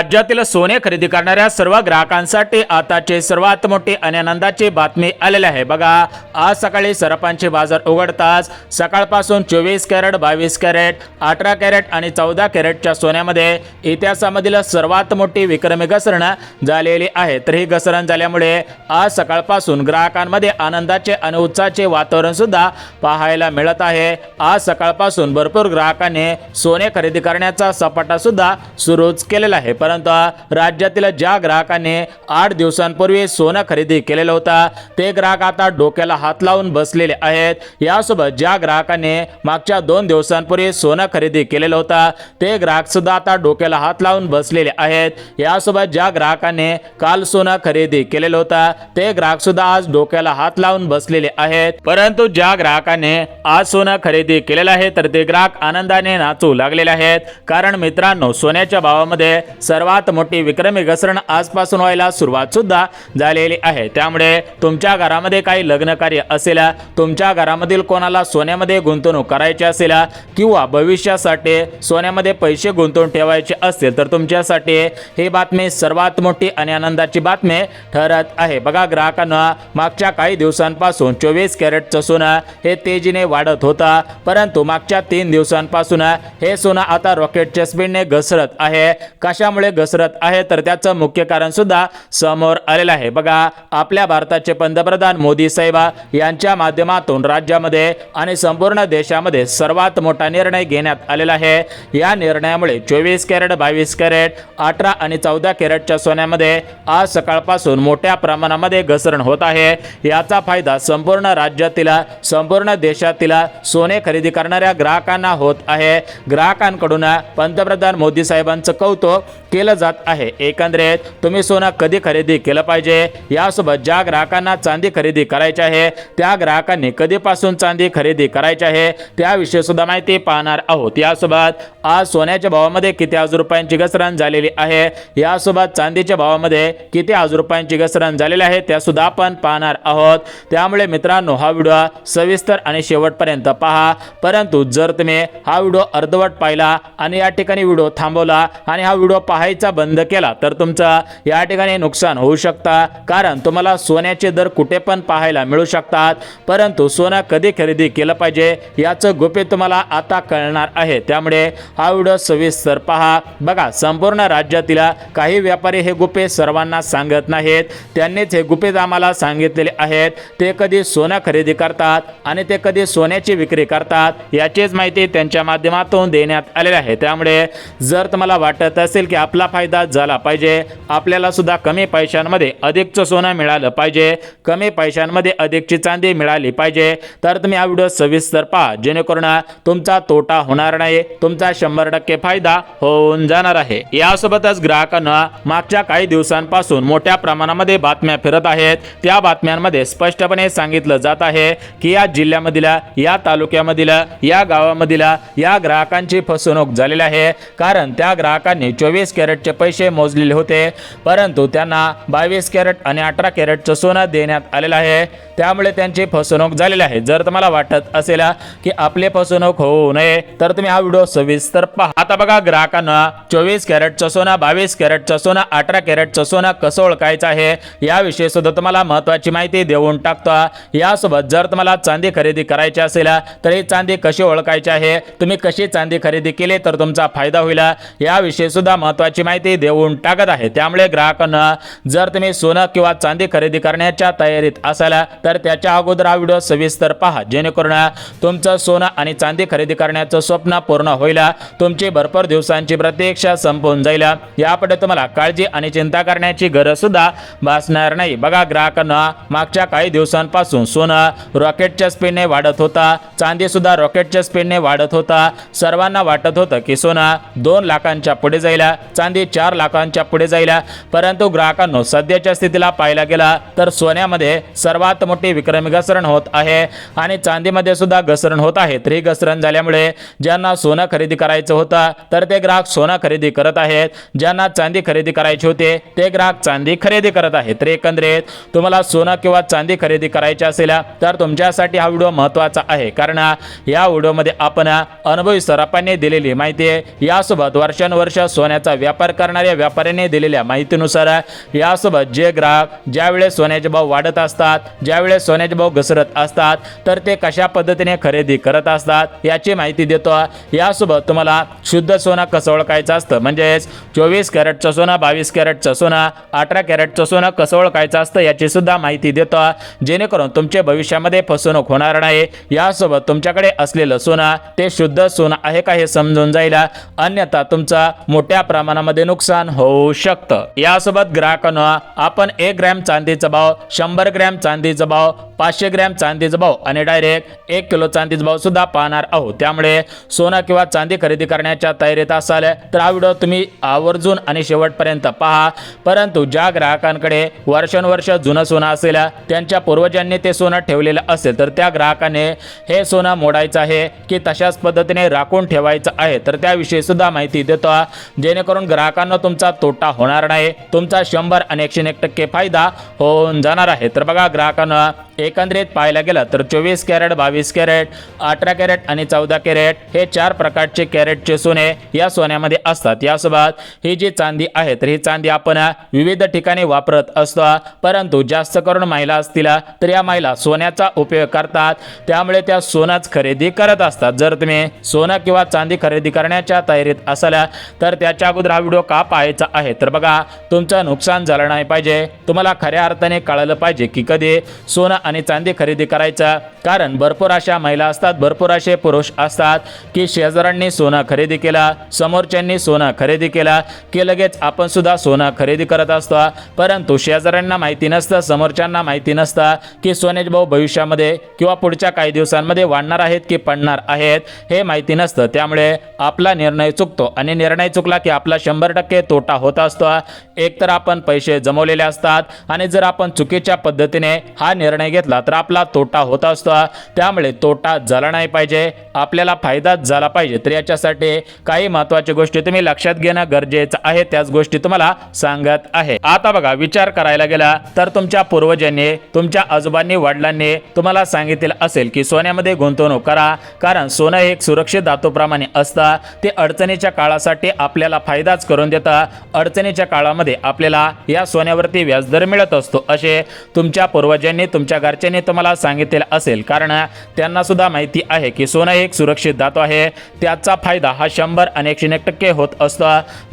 राज्यातील सोने खरेदी करणाऱ्या सर्व ग्राहकांसाठी आताची सर्वात मोठी आणि आनंदाची बातमी आलेली आहे। बघा, आज सकाळी सरपांचे बाजार उघडताच सकाळपासून 24 कॅरेट, 22 कॅरेट, 18 कॅरेट आणि 14 कॅरेटच्या सोन्यामध्ये इतिहासामधील सर्वात मोठी विक्रमी घसरण झालेली आहे। तर ही घसरण झाल्यामुळे आज सकाळपासून ग्राहकांमध्ये आनंदाचे आणि उत्साहाचे वातावरण सुद्धा पाहायला मिळत आहे। आज सकाळपासून भरपूर ग्राहकांनी सोने खरेदी करण्याचा सपाटा सुद्धा सुरूच केलेला आहे। परंतु राज्यातील ज्या ग्राहकांनी 8 दिवसांपूर्वी सोनं खरेदी केलेलं होतं ते ग्राहक आता डोक्याला हात लावून बसलेले आहेत। यासोबत ज्या ग्राहकांनी मागच्या 2 दिवसांपूर्वी सोनं खरेदी केलेलं होतं ते ग्राहक सुद्धा आता डोक्याला हात लावून बसलेले आहेत। यासोबत ज्या ग्राहकांनी काल सोनं खरेदी केलेलं होतं ते ग्राहक सुद्धा आज डोक्याला हात लावून बसलेले आहेत। परंतु ज्या ग्राहकांनी आज सोनं खरेदी केलेलं आहे तर ते ग्राहक आनंदाने नाचू लागलेले आहेत। कारण मित्रांनो, सोन्याच्या भावामध्ये सर्वात मोठी विक्रमी घसरण आजपासून व्हायला सुरुवात सुद्धा झालेली आहे। त्यामुळे तुमच्या घरामध्ये काही लग्न कार्य असेल, तुमच्या घरामधील कोणाला सोन्यामध्ये गुंतवणूक करायची असेल किंवा भविष्यासाठी सोन्यामध्ये पैसे गुंतवून ठेवायचे असतील तर तुमच्यासाठी ही बातमी सर्वात मोठी आणि आनंदाची बातमी ठरत आहे। बघा, ग्राहकांना मागच्या काही दिवसांपासून 24 कॅरेटचं सोनं हे तेजीने वाढत होता, परंतु मागच्या 3 दिवसांपासून हे सोनं आता रॉकेटच्या स्पीडने घसरत आहे। कशामुळे घसरत आहे तर त्याचं मुख्य कारण सुद्धा समोर आलेलं आहे। बघा, आपल्या भारताचे पंतप्रधान मोदी साहेब यांच्या माध्यमातून राज्यामध्ये आणि संपूर्ण देशामध्ये सर्वात मोठा निर्णय घेण्यात आलेला आहे। या निर्णयामुळे 24 कॅरेट, 22 कॅरेट, 18 आणि 14 कॅरेटच्या सोन्यामध्ये आज सकाळपासून मोठ्या प्रमाणामध्ये घसरण होत आहे। याचा फायदा संपूर्ण राज्यातील, संपूर्ण देशातील सोने खरेदी करणाऱ्या ग्राहकांना होत आहे। ग्राहकांकडून पंतप्रधान मोदी साहेबांचं कौतुक केलं जात आहे। एकंदरीत तुम्ही सोनं कधी खरेदी केलं पाहिजे, यासोबत ज्या ग्राहकांना चांदी खरेदी करायची आहे त्या ग्राहकांनी कधीपासून चांदी खरेदी करायची आहे त्याविषयी सुद्धा माहिती पाहणार आहोत। यासोबत आज सोन्याच्या भावामध्ये किती हजार रुपयांची घसरण झालेली आहे, यासोबत चांदीच्या भावामध्ये किती हजार रुपयांची घसरण झालेली आहे त्या सुद्धा आपण पाहणार आहोत। त्यामुळे मित्रांनो, हा व्हिडिओ सविस्तर आणि शेवटपर्यंत पहा। परंतु जर तुम्ही हा व्हिडिओ अर्धवट पाहिला आणि या ठिकाणी व्हिडिओ थांबवला आणि हा व्हिडिओ पाहायचा बंद केला तर तुमचं या ठिकाणी नुकसान होऊ शकतं। कारण तुम्हाला सोन्याचे दर कुठे पण पाहायला मिळू शकतात, परंतु सोनं कधी खरेदी केलं पाहिजे याचं गुपित तुम्हाला आता कळणार आहे। त्यामुळे हा व्हिडिओ सविस्तर पहा। बघा, संपूर्ण राज्यातील काही व्यापारी हे गुपित सर्वांना सांगत नाहीत, त्यांनीच हे गुपित आम्हाला सांगितलेले आहेत। ते कधी सोनं खरेदी करतात आणि ते कधी सोन्याची विक्री करतात याचीच माहिती त्यांच्या माध्यमातून देण्यात आलेली आहे। त्यामुळे जर तुम्हाला वाटत असेल की आपला फायदा झाला पाहिजे, आपल्याला सुद्धा कमी पैशांमध्ये अधिकचं सोनं मिळालं पाहिजे, कमी पैशांमध्ये अधिकची चांदी मिळाली पाहिजे, तर तुम्ही हा व्हिडिओ सविस्तर पहा, जेणेकरून तुमचा तोटा होणार नाही, तुमचा 100% फायदा होऊन जाणार आहे। यासोबतच ग्राहकांना मागच्या काही दिवसांपासून मोठ्या प्रमाणामध्ये बातम्या फिरत आहेत। त्या बातम्यांमध्ये स्पष्टपणे सांगितलं जात आहे की या जिल्ह्यामधील, या तालुक्यामधील, या गावामधील या ग्राहकांची फसवणूक झालेली आहे। कारण त्या ग्राहकांनी 24 कॅरेटचे पैसे मोजलेले होते, परंतु त्यांना 22 कॅरेट आणि 18 कॅरेटचं सोनं देण्यात आलेलं आहे, त्यामुळे त्यांची फसवणूक झालेली आहे। जर तुम्हाला वाटत असेल की आपले फसवणूक होऊ नये तर तुम्ही हा व्हिडिओ सविस्तर पहा। आता बघा, ग्राहकांना 24 कॅरेटचं सोनं, 22 कॅरेटचं सोनं, 18 कॅरेटचं सोनं कसं ओळखायचं आहे याविषयी सुद्धा तुम्हाला महत्त्वाची माहिती देऊन टाकतो। यासोबत जर तुम्हाला चांदी खरेदी करायची असेल तर ही चांदी कशी ओळखायची आहे, तुम्ही कशी चांदी खरेदी केली तर तुमचा फायदा होईल याविषयी सुद्धा महत्त्वाची माहिती देऊन टाकत आहे। त्यामुळे ग्राहकांना जर तुम्ही सोनं किंवा चांदी खरेदी करण्याच्या तयारीत असाल तर त्याच्या अगोदर हा व्हिडिओ सविस्तर पहा, जेणेकरून तुमचं सोनं आणि चांदी खरेदी करण्याचं स्वप्न पूर्ण होईल, तुमची भरपूर दिवसांची प्रतीक्षा संपून जाईल। यापुढे तुम्हाला काळजी आणि चिंता करण्याची गरज सुद्धा भासणार नाही। बघा, ग्राहकांना मागच्या काही दिवसांपासून सोनं रॉकेटच्या स्पीडने वाढत होता, चांदी सुद्धा रॉकेटच्या स्पीडने वाढत होता। सर्वांना वाटत होतं की सोनं 2 लाखांच्या पुढे जाईल, चांदी 4 लाखांच्या पुढे जाईल, परंतु ग्राहकांनो, सध्याच्या स्थितीला पाहायला गेला तर सोन्यामध्ये सर्वात मोठी विक्रमी घसरण होत आहे आणि चांदीमध्ये सुद्धा घसरण होत आहे। तर ही घसरण झाल्यामुळे ज्यांना सोनं खरेदी करायचं होतं तर ते ग्राहक सोनं खरेदी करत आहेत, ज्यांना चांदी खरेदी करायची होते ते ग्राहक चांदी खरेदी करत आहेत। तर एकंदरीत तुम्हाला सोनं किंवा चांदी खरेदी करायची असेल तर तुमच्यासाठी हा व्हिडिओ महत्त्वाचा आहे। कारण या व्हिडिओमध्ये आपण अनुभवी सराफांनी दिलेली माहिती आहे, यासोबत वर्षानुवर्ष सोन्याचा व्यापार करणाऱ्या व्यापाऱ्याने दिलेल्या माहितीनुसार यासोबत जे ग्राहक ज्यावेळेस सोन्याचे भाव वाढत असतात, ज्यावेळेस सोन्याचे भाव घसरत असतात, तर ते कशा पद्धतीने खरेदी करत असतात याची माहिती देतो। यासोबत तुम्हाला शुद्ध सोनं कसं ओळखायचं असतं, म्हणजेच 24 कॅरेटचं सोनं, 22 कॅरेटचं सोनं, 18 कॅरेटचं सोनं कसं ओळखायचं असतं याची सुद्धा माहिती देतो, जेणेकरून तुमचे भविष्यामध्ये फसवणूक होणार नाही। यासोबत तुमच्याकडे असलेलं सोनं ते शुद्ध सोनं आहे का हे समजून जाईल, अन्यथा तुमचा मोठ्या प्रमाणामध्ये नुकसान होऊ शकतं। यासोबत ग्राहकांनो, आपण 1 ग्रॅम चांदीचा भाव, 100 ग्रॅम चांदीचा भाव, 500 ग्रॅम चांदीचा भाव आणि डायरेक्ट 1 किलो चांदीचा भाव सुद्धा पाहणार आहोत। त्यामुळे सोनं किंवा चांदी खरेदी करण्याच्या तयारीत असाल तर हा व्हिडिओ तुम्ही आवर्जून आणि शेवटपर्यंत पहा। परंतु ज्या ग्राहकांकडे वर्षानुवर्ष जुनं सोनं असेल, त्यांच्या पूर्वजांनी ते सोनं ठेवलेलं असेल, तर त्या ग्राहकाने हे सोनं मोडायचं आहे की तशाच पद्धतीने राखून ठेवायचं आहे, तर त्याविषयी सुद्धा माहिती देतो, जेणेकरून ग्राहकांना तुमचा तोटा होणार नाही, तुमचा 100 आणि 101% फायदा होऊन जाणार आहे। तर बघा ग्राहकांना, एकंदरीत पाहायला गेलं तर 24 कॅरेट, 22 कॅरेट, 18 कॅरेट आणि 14 कॅरेट हे 4 प्रकारचे कॅरेटचे सोने या सोन्यामध्ये असतात। यासोबत ही जी चांदी आहे, तर ही चांदी आपण विविध ठिकाणी वापरत असतो, परंतु जास्त करून महिला असतील तर या महिला सोन्याचा उपयोग करतात, त्यामुळे त्या सोनंच खरेदी करत असतात। जर तुम्ही सोनं किंवा चांदी खरेदी करण्याच्या तयारीत असाल तर त्याच्या अगोदर हा व्हिडिओ का पाहायचा आहे, तर बघा तुमचं नुकसान झालं नाही पाहिजे, तुम्हाला खऱ्या अर्थाने कळलं पाहिजे की कधी सोनं आणि चांदी खरेदी करायचं। कारण भरपूर अशा महिला असतात, भरपूर असे पुरुष असतात की शेजाऱ्यांनी सोनं खरेदी केलं, समोरच्यांनी सोनं खरेदी केलं की लगेच आपण सुद्धा सोनं खरेदी करत असतो, परंतु शेजाऱ्यांना माहिती नसतं, समोरच्यांना माहिती नसतं की सोन्याचे भाव भविष्यामध्ये किंवा पुढच्या काही दिवसांमध्ये वाढणार आहेत की पडणार आहेत हे माहिती नसतं। त्यामुळे आपला निर्णय चुकतो आणि निर्णय चुकला की आपला 100% तोटा होत असतो। एकतर आपण पैसे जमवलेले असतात आणि जर आपण चुकीच्या पद्धतीने हा निर्णय घेतला तर आपला तोटा होत असतो, त्यामुळे तोटा झाला नाही पाहिजे, आपल्याला फायदाच झाला पाहिजे। तर याच्यासाठी काही महत्त्वाच्या गोष्टी तुम्ही लक्षात घेणं गरजेचं आहे, त्याच गोष्टी तुम्हाला सांगत आहे। आता बघा, विचार करायला गेला तर तुमच्या पूर्वजांनी, तुमच्या आजोबांनी, वडिलांनी तुम्हाला सांगितलेलं असेल की सोन्यामध्ये गुंतवणूक करा, कारण सोनं एक सुरक्षित धातूप्रमाणे असतं, ते अडचणीच्या काळासाठी आपल्याला फायदाच करून देतं, अडचणीच्या काळामध्ये आपल्याला या सोन्यावरती व्याजदर मिळत असतो, असे तुमच्या पूर्वजांनी, तुमच्या घरच्यांनी तुम्हाला सांगितलेलं असेल। कारण त्यांना सुद्धा माहिती आहे की सोनं एक सुरक्षित धातू आहे, त्याचा फायदा हा 100 आणि 101% होत असतो।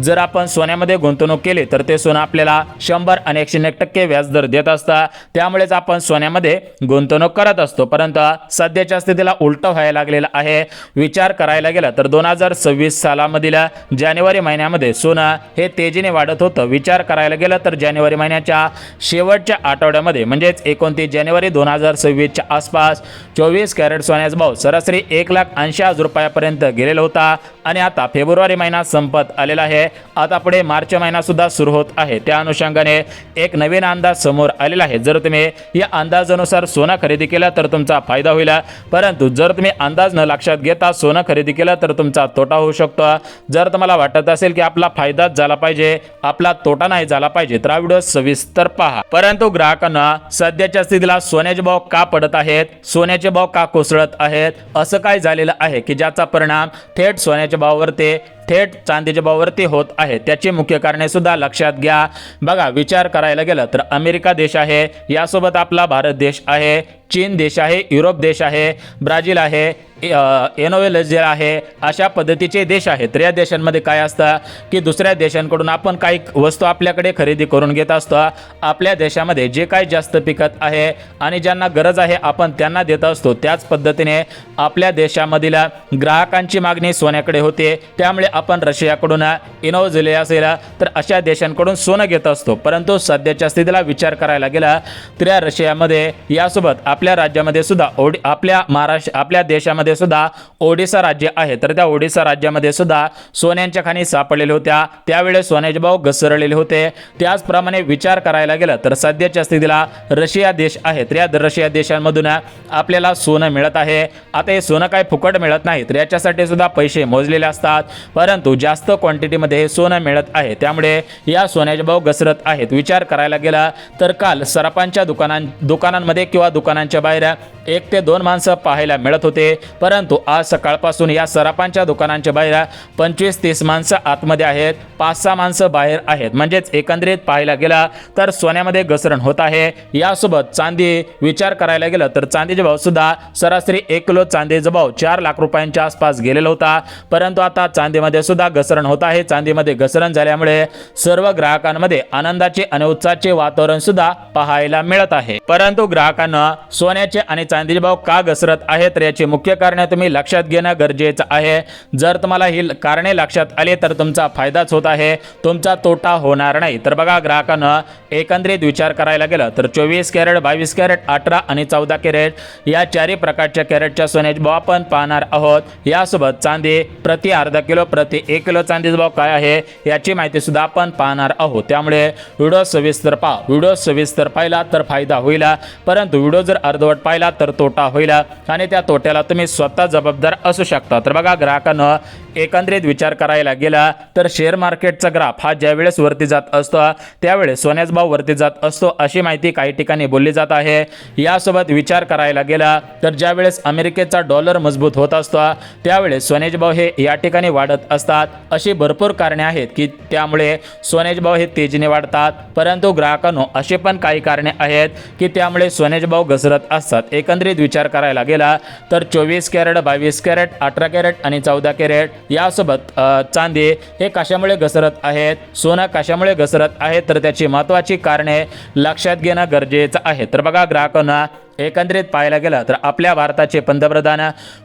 जर आपण सोन्यामध्ये गुंतवणूक केली तर ते सोनं आपल्याला 100 आणि 101% व्याजदर देत असतं, त्यामुळेच आपण सोन्यामध्ये गुंतवणूक करत असतो। परंतु सध्याच्या स्थितीला उलट व्हायला लागलेलं आहे। विचार करायला गेला तर 2026 सालामधील जानेवारी महिन्यामध्ये सोनं हे तेजीने वाढत होतं। विचार करायला गेला तर जानेवारी महिन्याच्या शेवटच्या आठवड्यामध्ये म्हणजेच 29 जानेवारी 2026च्या आसपास 24 कॅरेट सोन्याचा भाव सरासरी 1,80,000 रुपयापर्यंत गेलेला होता आणि आता फेब्रुवारी महिना संपत आलेला आहे, आता पुढे मार्च महिना सुद्धा सुरू होत आहे। त्या अनुषंगाने एक नवीन अंदाज समोर आलेला आहे। जर तुम्ही या अंदाजानुसार सोनं खरेदी केलं तर तुमचा फायदा होईल, परंतु जर तुम्ही अंदाज न लक्षात घेता सोनं खरेदी केलं तर तुमचा तोटा होऊ शकतो। जर तुम्हाला वाटत असेल की आपला फायदाच झाला पाहिजे, आपला तोटा नाही झाला पाहिजे, तर हा व्हिडिओ सविस्तर पहा। परंतु ग्राहकांना सध्याच्या स्थितीला सोन्याचे भाव का पडत आहेत, सोन्याचे भाव का कोसळत आहेत, असं काय झालेलं आहे की ज्याचा परिणाम थेट सोन्याच्या भावावरती, थेट चांदीच्या भावावरती होत आहे, त्याची मुख्य कारणे सुद्धा लक्षात घ्या। बघा, विचार करायला गेलं तर अमेरिका देश आहे, यासोबत आपला भारत देश आहे, चीन देश आहे, युरोप देश आहे, ब्राझील आहे, वेनेझुएला आहे, अशा पद्धतीचे देश आहेत। तर या देशांमध्ये काय असतं की दुसऱ्या देशांकडून आपण काही वस्तू आपल्याकडे खरेदी करून घेत असतो, आपल्या देशामध्ये जे काही जास्त पिकत आहे आणि ज्यांना गरज आहे आपण त्यांना देत असतो, त्याच पद्धतीने आपल्या देशामधील ग्राहकांची मागणी सोन्याकडे होते, त्यामुळे आपण रशियाकडून, वेनेझुएला असेल तर अशा देशांकडून सोनं घेत असतो। परंतु सध्याच्या स्थितीला विचार करायला गेला तर या रशियामध्ये, यासोबत आपल्या राज्यामध्ये सुद्धा आपल्या देशामध्ये सुद्धा ओडिसा राज्य आहे, तर त्या ओडिसा राज्यामध्ये सुद्धा सोन्यांच्या खाणी सापडलेल्या होत्या, त्यावेळेस सोन्याचे भाव घसरलेले होते। त्याचप्रमाणे विचार करायला गेला तर सध्याच्या स्थितीला रशिया देश आहे, तर या रशिया देशांमधून आपल्याला सोनं मिळत आहे। आता हे सोनं काय फुकट मिळत नाही, तर याच्यासाठी सुद्धा पैसे मोजलेले असतात, परंतु जास्त क्वांटिटीमध्ये हे सोनं मिळत आहे, त्यामुळे या सोन्याचे भाव घसरत आहेत. विचार करायला गेला तर काल सराफांच्या दुकानांमध्ये किंवा दुकानांच्या बाहेर 1 ते 2 माणसं पाहायला मिळत होते, परंतु आज सकाळपासून या सराफांच्या दुकानांच्या बाहेर 25-30 माणसं आतमध्ये आहेत, 5-6 माणसं बाहेर आहेत. म्हणजेच एकंदरीत पाहायला गेला तर सोन्यामध्ये घसरण होत आहे. यासोबत चांदी विचार करायला गेलं तर चांदीचे भाव सुद्धा सरासरी 1 किलो चांदीचा भाव 4 लाख रुपयांच्या आसपास गेलेला होता, परंतु आता चांदीमध्ये सुद्धा घसरण होत आहे. चांदीमध्ये घसरण झाल्यामुळे सर्व ग्राहकांमध्ये आनंदाचे आणि उत्साहाचे वातावरण सुद्धा पाहायला मिळत आहे. परंतु ग्राहकांना सोन्याचे आणि चांदीचे भाव का घसरत आहेत तर याची मुख्य कारणे तुम्ही लक्षात घेणं गरजेचं आहे. जर तुम्हाला ही कारणे लक्षात आली तर तुमचा फायदाच होत आहे, तुमचा तोटा होणार नाही. तर बघा ग्राहकांना एकंदरीत विचार करायला गेलं तर 24 कॅरेट, 22 कॅरेट, 18 आणि 14 कॅरेट या चारही प्रकारच्या कॅरेटच्या सोन्याचे भाव आपण पाहणार आहोत. यासोबत चांदी प्रति अर्धा किलो, प्रति 1 किलो चांदीचा भाव काय आहे याची माहिती सुद्धा आपण पाहणार आहोत. त्यामुळे व्हिडिओ सविस्तर पहा. व्हिडिओ सविस्तर पाहिला तर फायदा होईल, परंतु व्हिडिओ जर अर्धवट पाहिला तर तोटा होईल आणि त्या तोट्याला तुम्ही स्वतः जबाबदार असू शकता. तर बघा ग्राहकांना एकंदरीत विचार करायला गेला तर शेअर मार्केटचा ग्राफ हा ज्यावेळेस वरती जात असतो त्यावेळेस सोन्याचा भाव वरती जात असतो, अशी माहिती काही ठिकाणी बोलली जात आहे. यासोबत विचार करायला गेला तर ज्यावेळेस अमेरिकेचा डॉलर मजबूत होत असतो त्यावेळेस सोन्याचे भाव हे या ठिकाणी वाढत असतात. अशी भरपूर कारणे आहेत की त्यामुळे सोन्याचे भाव हे तेजीने वाढतात, परंतु ग्राहकांनो असे पण काही कारणे आहेत की त्यामुळे सोन्याचे भाव घसरत असतात. एकंदरीत विचार करायला गेला तर 24 कॅरेट, 22 कॅरेट, 18 कॅरेट आणि 14 कॅरेट यासोबत चांदी हे कशामुळे घसरत आहेत, सोनं कशामुळे घसरत आहे तर त्याची महत्त्वाची कारणे लक्षात घेणं गरजेचं आहे. तर बघा ग्राहकांना एकंदरीत पाहायला गेलं तर आपल्या भारताचे पंतप्रधान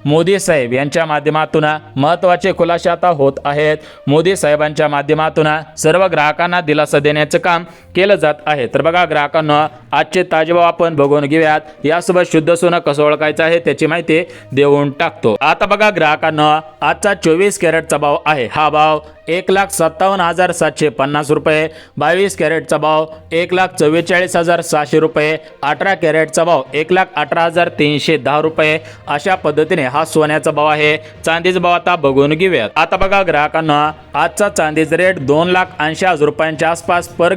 मोदी साहेब यांच्या माध्यमातून महत्त्वाचे खुलासे आता होत आहेत. मोदी साहेबांच्या माध्यमातून सर्व ग्राहकांना दिलासा देण्याचं काम केलं जात आहे. तर बघा ग्राहकांना आजचे ताजे भाव आपण बघून घेऊयात. यासोबत शुद्ध सोनं कसं ओळखायचं आहे त्याची माहिती देऊन टाकतो. आता बघा ग्राहकांना आजचा 24 कॅरेटचा भाव आहे, हा भाव 1,57,750 रुपये, 22 कॅरेटचा भाव 1,44,600 रुपये, 18 कॅरेटचा भाव 1,18,310 रुपये. अशा पद्धतीने हा सोन्याचा भाव आहे. चांदीचा भाव आता बघून घेऊयात. आता बघा ग्राहकांना आजचा चांदीचा रेट 2,80,000 रुपयांच्या आसपास पर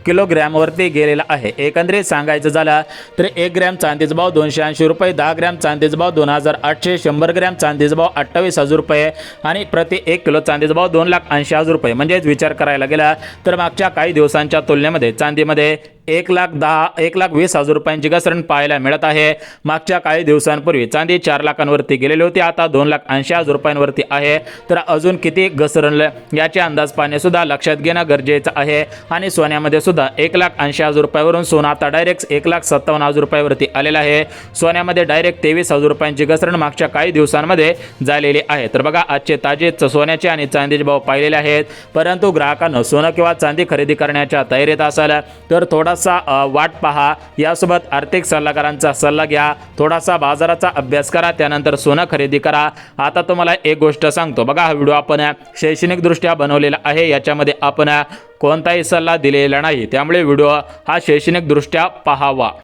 किलोग्रॅम वरती गेलेला आहे. एकंदरीत सांगायचं झालं तर 1 ग्रॅम चांदीचा भाव 280 रुपये, 10 ग्रॅम चांदीचा भाव 2,800, 100 ग्रॅम चांदीचा भाव 28,000 रुपये आणि प्रति 1 किलो चांदीचा भाव 2,80,000 रुपये. म्हणजेच विचार करायला गेला तर मागच्या काही दिवसांच्या तुलनेमध्ये चांदीमध्ये 1,20,000 रुपयांची घसरण पाहायला मिळत आहे. मागच्या काही दिवसांपूर्वी चांदी 4 लाखांवरती गेलेली होती, आता 2,80,000 रुपयांवरती आहे. तर अजून किती घसरण याचे अंदाज पाहणे सुद्धा लक्षात घेणं गरजेचं आहे. आणि सोन्यामध्ये सुद्धा 1,80,000 रुपयावरून सोनं आता डायरेक्ट 1,57,000 रुपयावरती आलेलं आहे. सोन्यामध्ये डायरेक्ट 23,000 रुपयांची घसरण मागच्या काही दिवसांमध्ये झालेली आहे. तर बघा आजचे ताजे सोन्याचे आणि चांदीचे भाव पाहिलेले आहेत, परंतु ग्राहकांना सोनं किंवा चांदी खरेदी करण्याच्या तयारीत असाल तर थोडासा वाट पहा. यासोबत आर्थिक सल्लागारांचा सल्ला घ्या, थोडासा बाजाराचा अभ्यास करा, त्यानंतर सोनं खरेदी करा. आता तुम्हाला एक गोष्ट सांगतो, बघा हा व्हिडिओ आपण शैक्षणिक दृष्ट्या बनवलेला आहे, याच्यामध्ये आपण कोणताही सल्ला दिलेला नाही, त्यामुळे व्हिडिओ हा शैक्षणिक दृष्ट्या पाहावा.